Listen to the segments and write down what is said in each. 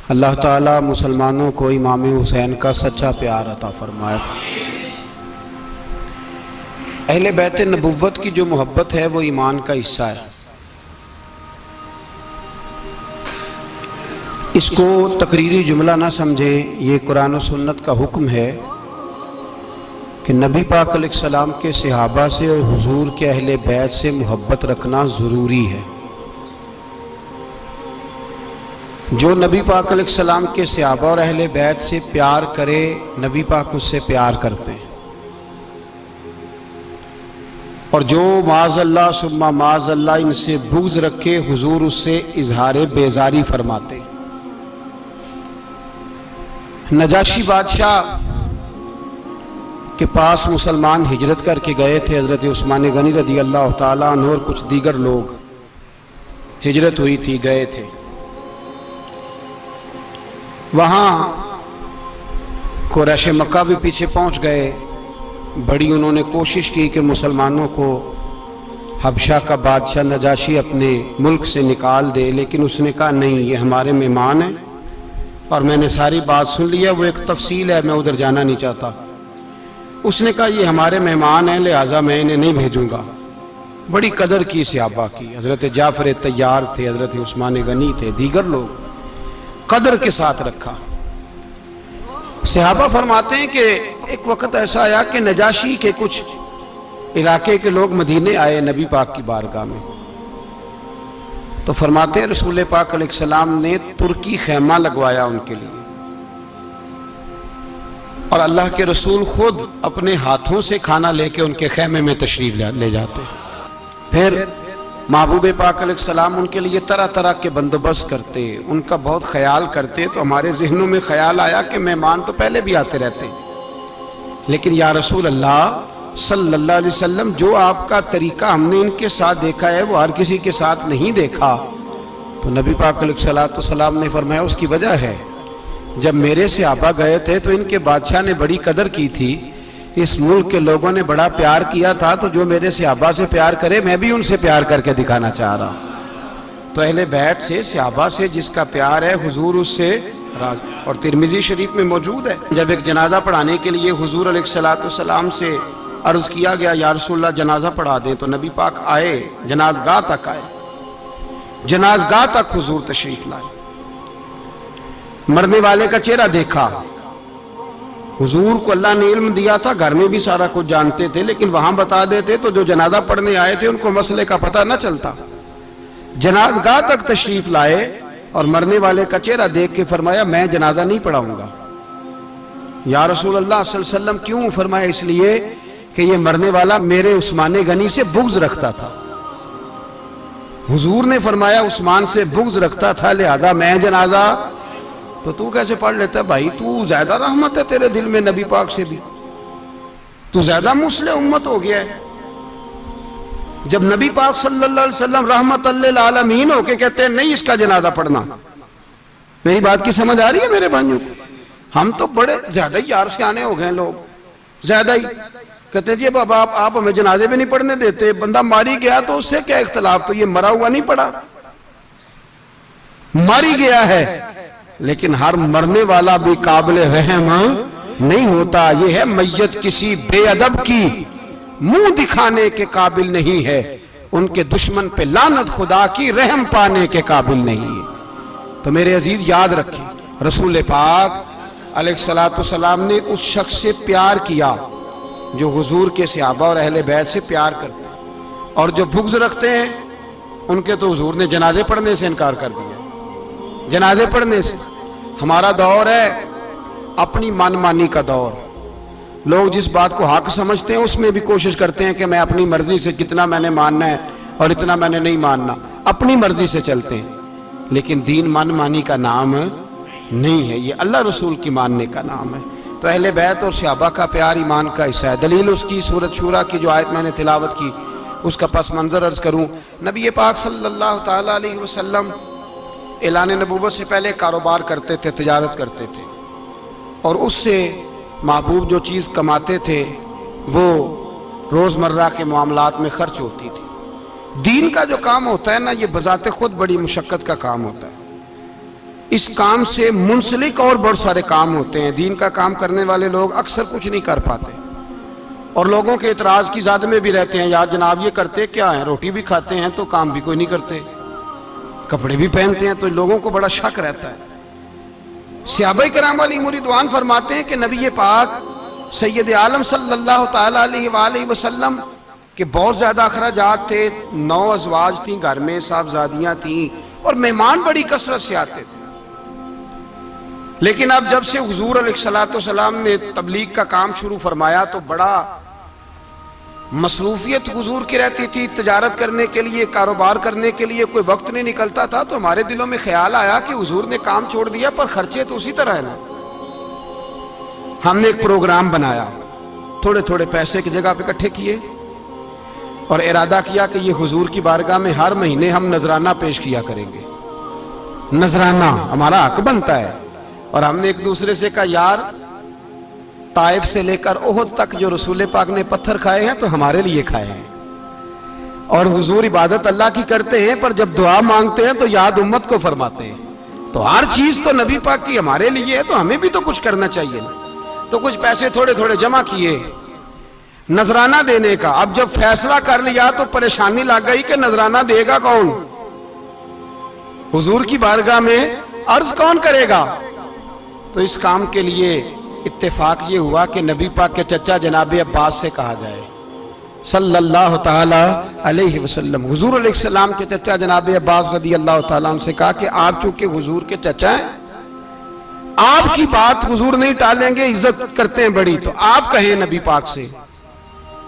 اللہ تعالیٰ مسلمانوں کو امام حسین کا سچا پیار عطا فرمائے۔ اہل بیت نبوت کی جو محبت ہے وہ ایمان کا حصہ ہے۔ اس کو تقریری جملہ نہ سمجھیں، یہ قرآن و سنت کا حکم ہے کہ نبی پاک علیہ السلام کے صحابہ سے اور حضور کے اہل بیت سے محبت رکھنا ضروری ہے۔ جو نبی پاک علیہ السلام کے صحابہ اور اہل بیت سے پیار کرے، نبی پاک اس سے پیار کرتے ہیں، اور جو معاذ اللہ ثم معاذ اللہ ان سے بغض رکھے، حضور اس سے اظہار بیزاری فرماتے۔ نجاشی بادشاہ کے پاس مسلمان ہجرت کر کے گئے تھے، حضرت عثمان غنی رضی اللہ تعالیٰ عنہ اور کچھ دیگر لوگ ہجرت ہوئی تھی، گئے تھے۔ وہاں قریش مکہ بھی پیچھے پہنچ گئے، بڑی انہوں نے کوشش کی کہ مسلمانوں کو حبشہ کا بادشاہ نجاشی اپنے ملک سے نکال دے، لیکن اس نے کہا نہیں، یہ ہمارے مہمان ہیں اور میں نے ساری بات سن لی ہے، وہ ایک تفصیل ہے، میں ادھر جانا نہیں چاہتا۔ اس نے کہا یہ ہمارے مہمان ہیں، لہٰذا میں انہیں نہیں بھیجوں گا۔ بڑی قدر کی صحابہ کی، حضرت جعفر طیار تھے، حضرت عثمان غنی تھے، دیگر لوگ، قدر کے ساتھ رکھا۔ صحابہ فرماتے ہیں کہ ایک وقت ایسا آیا کہ نجاشی کے کچھ علاقے کے لوگ مدینے آئے نبی پاک کی بارگاہ میں، تو فرماتے ہیں رسول پاک علیہ السلام نے ترکی خیمہ لگوایا ان کے لیے، اور اللہ کے رسول خود اپنے ہاتھوں سے کھانا لے کے ان کے خیمے میں تشریف لے جاتے۔ پھر محبوب پاک علیہ السلام ان کے لیے طرح طرح کے بندوبست کرتے، ان کا بہت خیال کرتے۔ تو ہمارے ذہنوں میں خیال آیا کہ مہمان تو پہلے بھی آتے رہتے، لیکن یا رسول اللہ صلی اللہ علیہ وسلم، جو آپ کا طریقہ ہم نے ان کے ساتھ دیکھا ہے وہ ہر کسی کے ساتھ نہیں دیکھا۔ تو نبی پاک علیہ السلام نے فرمایا اس کی وجہ ہے، جب میرے صحابہ گئے تھے تو ان کے بادشاہ نے بڑی قدر کی تھی، اس ملک کے لوگوں نے بڑا پیار کیا تھا، تو جو میرے صحابہ سے پیار کرے میں بھی ان سے پیار کر کے دکھانا چاہ رہا ہوں۔ تو اہل بیت سے، صحابہ سے جس کا پیار ہے، حضور اس سے راضی۔ اور ترمذی شریف میں موجود ہے، جب ایک جنازہ پڑھانے کے لیے حضور علیہ السلام سے عرض کیا گیا یا رسول اللہ جنازہ پڑھا دیں، تو نبی پاک آئے، جنازگاہ تک آئے، جنازگاہ تک حضور تشریف لائے، مرنے والے کا چہرہ دیکھا۔ حضور کو اللہ نے علم دیا تھا، گھر میں بھی سارا کچھ جانتے تھے، لیکن وہاں بتا دیتے تو جو جنازہ پڑھنے آئے تھے ان کو مسئلے کا پتہ نہ چلتا۔ جنازگاہ تک تشریف لائے اور مرنے والے کا چہرہ دیکھ کے فرمایا میں جنازہ نہیں پڑھاؤں گا۔ یا رسول اللہ صلی اللہ علیہ وسلم کیوں؟ فرمایا اس لیے کہ یہ مرنے والا میرے عثمان غنی سے بغض رکھتا تھا۔ حضور نے فرمایا عثمان سے بغض رکھتا تھا، لہذا میں جنازہ تو کیسے پڑھ لیتا ہے؟ بھائی تو زیادہ رحمت ہے تیرے دل میں نبی پاک سے بھی، تو زیادہ مسلح امت ہو گیا ہے۔ جب نبی پاک صلی اللہ علیہ وسلم رحمت للعالمین ہو کے کہتے ہیں نہیں اس کا جنازہ پڑھنا، میری بات کی سمجھ آ رہی ہے میرے بھائیوں کو؟ ہم تو بڑے زیادہ ہی یار سے آنے ہو گئے لوگ، زیادہ ہی کہتے ہیں جی اب آپ ہمیں جنازے بھی نہیں پڑھنے دیتے، بندہ ماری گیا تو اس سے کیا اختلاف، تو یہ مرا ہوا نہیں پڑا، ماری گیا ہے، لیکن ہر مرنے والا بھی قابل رحم نہیں ہوتا۔ یہ ہے میت کسی بے ادب کی منہ دکھانے کے قابل نہیں ہے، ان کے دشمن پہ لعنت خدا کی رحم پانے کے قابل نہیں ہے۔ تو میرے عزیز یاد رکھیں، رسول پاک علیہ السلام نے اس شخص سے پیار کیا جو حضور کے صحابہ اور اہل بیت سے پیار کرتے ہیں، اور جو بغض رکھتے ہیں ان کے تو حضور نے جنازے پڑھنے سے انکار کر دیا۔ جنازے پڑھنے سے ہمارا دور ہے اپنی من مانی کا دور، لوگ جس بات کو حق سمجھتے ہیں اس میں بھی کوشش کرتے ہیں کہ میں اپنی مرضی سے کتنا میں نے ماننا ہے اور اتنا میں نے نہیں ماننا، اپنی مرضی سے چلتے ہیں، لیکن دین من مانی کا نام نہیں ہے، یہ اللہ رسول کی ماننے کا نام ہے۔ تو اہل بیت اور صحابہ کا پیار ایمان کا حصہ ہے۔ دلیل اس کی سورۃ شورى کی جو آیت میں نے تلاوت کی، اس کا پس منظر عرض کروں۔ نبی پاک صلی اللہ تعالیٰ علیہ وسلم اعلان نبوت سے پہلے کاروبار کرتے تھے، تجارت کرتے تھے، اور اس سے محبوب جو چیز کماتے تھے وہ روزمرہ کے معاملات میں خرچ ہوتی تھی۔ دین کا جو کام ہوتا ہے نا، یہ بذات خود بڑی مشقت کا کام ہوتا ہے۔ اس کام سے منسلک اور بہت سارے کام ہوتے ہیں. دین کا کام کرنے والے لوگ اکثر کچھ نہیں کر پاتے اور لوگوں کے اعتراض کی زد میں بھی رہتے ہیں. یار جناب یہ کرتے کیا ہیں؟ روٹی بھی کھاتے ہیں تو کام بھی کوئی نہیں کرتے, کپڑے بھی پہنتے ہیں, تو لوگوں کو بڑا شک رہتا ہے. صحابہ کرام علیہم رضوان فرماتے ہیں کہ نبی پاک سید عالم صلی اللہ تعالیٰ علیہ وآلہ وسلم کے بہت زیادہ اخراجات تھے. 9 ازواج تھیں گھر میں, صاحبزادیاں تھیں اور مہمان بڑی کثرت سے آتے تھے. لیکن اب جب سے حضور علیہ السلام نے تبلیغ کا کام شروع فرمایا تو بڑا مصروفیت حضور کی رہتی تھی. تجارت کرنے کے لیے, کاروبار کرنے کے لیے کوئی وقت نہیں نکلتا تھا. تو ہمارے دلوں میں خیال آیا کہ حضور نے کام چھوڑ دیا پر خرچے تو اسی طرح ہے نا. ہم نے ایک پروگرام بنایا, تھوڑے تھوڑے پیسے کی جگہ پہ اکٹھے کیے اور ارادہ کیا کہ یہ حضور کی بارگاہ میں ہر مہینے ہم نذرانہ پیش کیا کریں گے. نذرانہ ہمارا حق بنتا ہے. اور ہم نے ایک دوسرے سے کہا یار طائف سے لے کر احد تک جو رسول پاک نے پتھر کھائے ہیں تو ہمارے لیے کھائے ہیں. اور حضور عبادت اللہ کی کرتے ہیں پر جب دعا مانگتے ہیں تو یاد امت کو فرماتے ہیں. تو ہر چیز تو نبی پاک کی ہمارے لیے ہے تو ہمیں بھی تو کچھ کرنا چاہیے نا. تو کچھ پیسے تھوڑے تھوڑے جمع کیے نذرانہ دینے کا. اب جب فیصلہ کر لیا تو پریشانی لگ گئی کہ نذرانہ دے گا کون؟ حضور کی بارگاہ میں عرض کون کرے گا؟ تو اس کام کے لیے اتفاق یہ ہوا کہ نبی پاک کے چچا جناب عباس سے کہا جائے صلی اللہ تعالی علیہ وسلم. حضور علیہ السلام کے چچا جناب عباس رضی اللہ تعالیٰ عنہ سے کہا کہ آپ چونکہ حضور کے چچا ہیں, آپ کی بات حضور نہیں ٹالیں گے, عزت کرتے ہیں بڑی, تو آپ کہیں نبی پاک سے.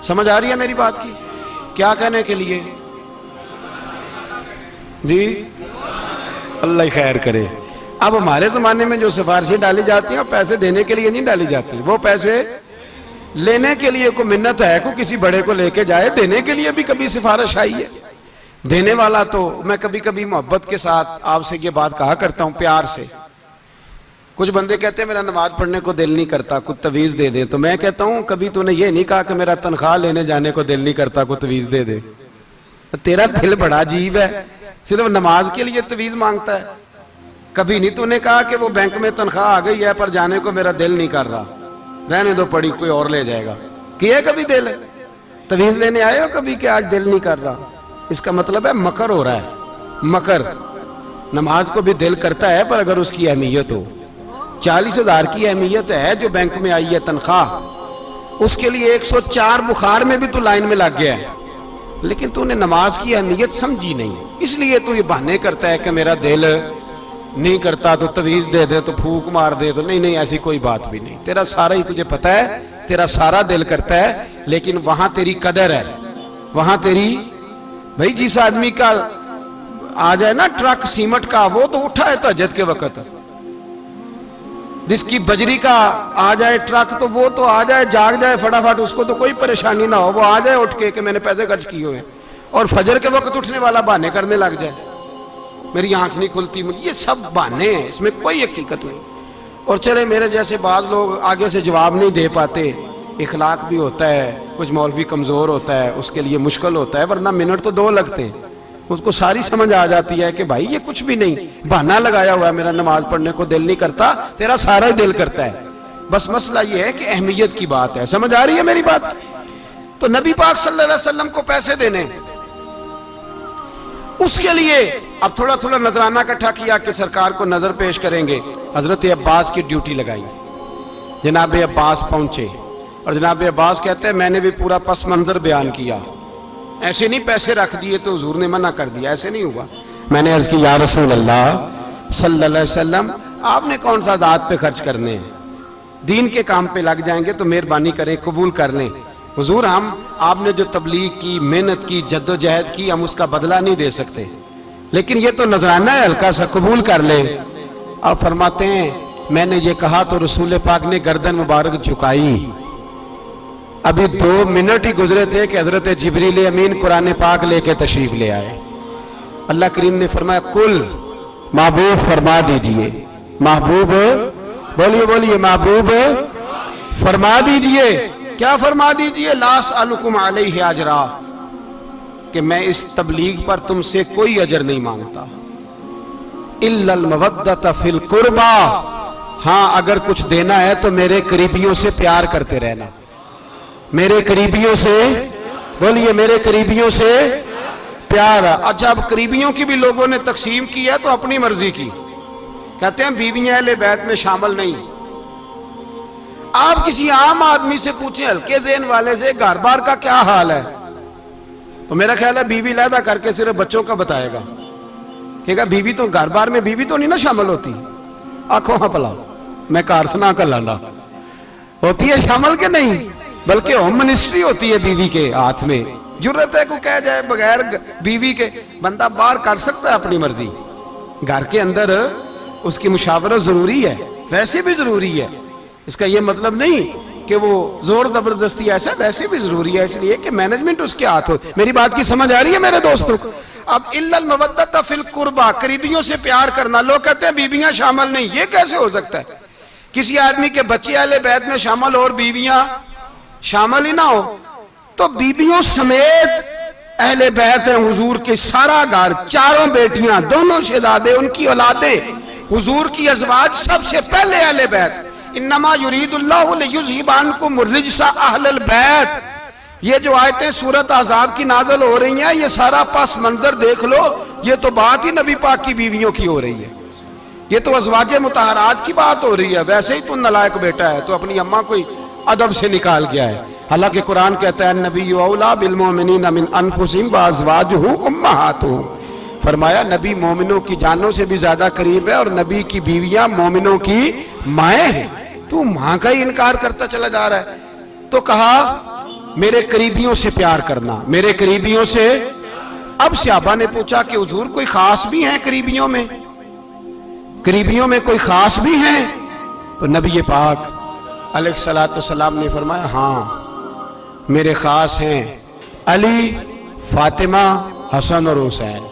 سمجھ آ رہی ہے میری بات کی؟ کیا کہنے کے لیے؟ جی اللہ خیر کرے. اب ہمارے زمانے میں جو سفارشیں ڈالی جاتی ہیں پیسے دینے کے لیے نہیں ڈالی جاتی, وہ پیسے لینے کے لیے کوئی منت ہے, کوئی کسی بڑے کو لے کے جائے. دینے کے لیے بھی کبھی سفارش آئی ہے؟ دینے والا تو میں کبھی کبھی محبت کے ساتھ آپ سے یہ بات کہا کرتا ہوں, پیار سے. کچھ بندے کہتے ہیں میرا نماز پڑھنے کو دل نہیں کرتا, کچھ تویز دے دے. تو میں کہتا ہوں کبھی تو نے یہ نہیں کہا کہ میرا تنخواہ لینے جانے کو دل نہیں کرتا, کوئی تویز دے دے. تیرا دل بڑا عجیب ہے, صرف نماز کے لیے تویز مانگتا ہے. کبھی نہیں تو نے کہا کہ وہ بینک میں تنخواہ آ گئی ہے پر جانے کو میرا دل نہیں کر رہا, رہنے دو پڑی, کوئی اور لے جائے گا. کیا کبھی دل تویز لینے آئے ہو کبھی کہ آج دل نہیں کر رہا؟ اس کا مطلب ہے مکر ہو رہا ہے. مکر. نماز کو بھی دل کرتا ہے پر اگر اس کی اہمیت ہو. 40,000 کی اہمیت ہے جو بینک میں آئی ہے تنخواہ, اس کے لیے 104 بخار میں بھی تو لائن میں لگ گیا ہے, لیکن تو نے نماز کی اہمیت سمجھی نہیں, اس لیے تو یہ بہانے کرتا ہے کہ میرا دل نہیں کرتا تو تویز دے دے, تو پھوک مار دے. تو نہیں, ایسی کوئی بات بھی نہیں. تیرا سارا ہی تجھے پتا ہے, تیرا سارا دل کرتا ہے, لیکن وہاں تیری قدر ہے, وہاں تیری. بھائی جس آدمی کا آ جائے نا ٹرک سیمٹ کا, وہ تو اٹھا ہے تہجد کے وقت. جس کی بجری کا آ جائے ٹرک تو وہ تو آ جائے, جاگ جائے فٹافٹ, اس کو تو کوئی پریشانی نہ ہو, وہ آ جائے اٹھ کے کہ میں نے پیسے خرچ کیے ہوئے. اور فجر کے وقت اٹھنے والا بہانے کرنے لگ جائے, میری آنکھ نہیں کھلتی. یہ سب بہانے ہیں, اس میں کوئی حقیقت نہیں. اور چلے میرے جیسے بعض لوگ آگے سے جواب نہیں دے پاتے, اخلاق بھی ہوتا ہے, کچھ مولوی کمزور ہوتا ہے, اس کے لیے مشکل ہوتا ہے, ورنہ منٹ تو 2 لگتے ہیں. اس کو ساری سمجھ آ جاتی ہے کہ بھائی یہ کچھ بھی نہیں, بہانہ لگایا ہوا ہے, میرا نماز پڑھنے کو دل نہیں کرتا, تیرا سارا ہی دل کرتا ہے. بس مسئلہ یہ ہے کہ اہمیت کی بات ہے. سمجھ آ رہی ہے میری بات؟ تو نبی پاک صلی اللہ علیہ وسلم کو پیسے دینے, اس کے لیے اب تھوڑا تھوڑا نذرانہ اکٹھا کیا کہ سرکار کو نظر پیش کریں گے. حضرت عباس کی ڈیوٹی لگائی. جناب عباس پہنچے اور جناب عباس کہتے ہیں میں نے بھی پورا پس منظر بیان کیا. ایسے نہیں پیسے رکھ دیے تو حضور نے منع کر دیا, ایسے نہیں ہوا. میں نے عرض کی یا رسول اللہ صلی اللہ علیہ وسلم, آپ نے کون سا ذات پہ خرچ کرنے ہیں, دین کے کام پہ لگ جائیں گے تو مہربانی کریں قبول کر لیں. حضور ہم آپ نے جو تبلیغ کی, محنت کی, جد و جہد کی, ہم اس کا بدلہ نہیں دے سکتے, لیکن یہ تو نذرانہ ہے, ہلکا سا قبول کر لیں. آپ فرماتے ہیں میں نے یہ کہا تو رسول پاک نے گردن مبارک جھکائی. ابھی 2 منٹ ہی گزرے تھے کہ حضرت جبریل امین قرآن پاک لے کے تشریف لے آئے. اللہ کریم نے فرمایا کل محبوب فرما دیجئے, محبوب بولیے محبوب فرما دیجئے. کیا فرما دیجئے؟ لا اسألکم علیہ اجرا, کہ میں اس تبلیغ پر تم سے کوئی اجر نہیں مانگتا. الا المودۃ فی القربى، ہاں اگر کچھ دینا ہے تو میرے قریبیوں سے پیار کرتے رہنا، میرے قریبیوں سے، بولیے میرے قریبیوں سے پیار۔ اچھا اب قریبیوں کی بھی لوگوں نے تقسیم کی ہے تو اپنی مرضی کی، کہتے ہیں بیویاں اہل بیت میں شامل نہیں۔ آپ کسی عام آدمی سے پوچھیں ہلکے ذہن والے سے گھر بار کا کیا حال ہے، تو میرا خیال ہے بیوی علیحدہ کر کے صرف بچوں کا بتائے گا، کہے گا بیوی تو گھر بار میں بیوی تو نہیں نا شامل ہوتی، آنکھوں ہاں پلا میں کار سنا کر لانا ہوتی ہے شامل کے نہیں، بلکہ ہوم منسٹری ہوتی ہے بیوی کے ہاتھ میں، جرت ہے کو کہہ جائے بغیر بیوی کے بندہ باہر کر سکتا ہے اپنی مرضی، گھر کے اندر اس کی مشاورت ضروری ہے، ویسے بھی ضروری ہے، اس کا یہ مطلب نہیں کہ وہ زور زبردستی ایسا، ویسے بھی ضروری ہے اس لیے کہ مینجمنٹ اس کے ہاتھ ہو۔ میری بات کی سمجھ آ رہی ہے میرے دوستوں؟ اب الا المودۃ فی القربى، قریبیوں سے پیار کرنا، لوگ کہتے ہیں بیویاں شامل نہیں، یہ کیسے ہو سکتا ہے؟ کسی آدمی کے بچے اہل بیت میں شامل اور بیویاں شامل ہی نہ ہو، تو بیویوں سمیت اہل بیت ہیں حضور کے، سارا گھر، چاروں بیٹیاں، دونوں شہزادے، ان کی اولادیں، حضور کی ازواج، سب سے پہلے اہل بیت۔ انما یرید اللہ لیذھب عنکم الرجس اہل البیت، یہ جو آیتیں سورۃ احزاب کی نازل ہو رہی ہیں، یہ سارا پس منظر دیکھ لو، یہ تو بات ہی نبی پاک کی بیویوں کی ہو رہی ہے، یہ تو ازواج مطہرات کی بات ہو رہی ہے۔ ویسے ہی تو نالائق بیٹا ہے تو اپنی اماں کو ادب سے نکال گیا ہے، حالانکہ قرآن کہتا ہے نبی اولا بالمؤمنین من انفسہم وازواجہ امہاتہم، فرمایا نبی مومنوں کی جانوں سے بھی زیادہ قریب ہے، اور نبی کی بیویاں مومنوں کی مائیں ہیں، تو ماں کا ہی انکار کرتا چلا جا رہا ہے۔ تو کہا میرے قریبیوں سے پیار کرنا، میرے قریبیوں سے۔ اب صحابہ نے پوچھا کہ حضور کوئی خاص بھی ہیں قریبیوں میں، قریبیوں میں کوئی خاص بھی ہیں؟ تو نبی پاک علیہ الصلوۃ والسلام نے فرمایا ہاں میرے خاص ہیں علی، فاطمہ، حسن اور حسین،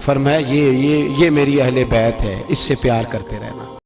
فرمایا یہ میری اہل بیت ہے، اس سے پیار کرتے رہنا۔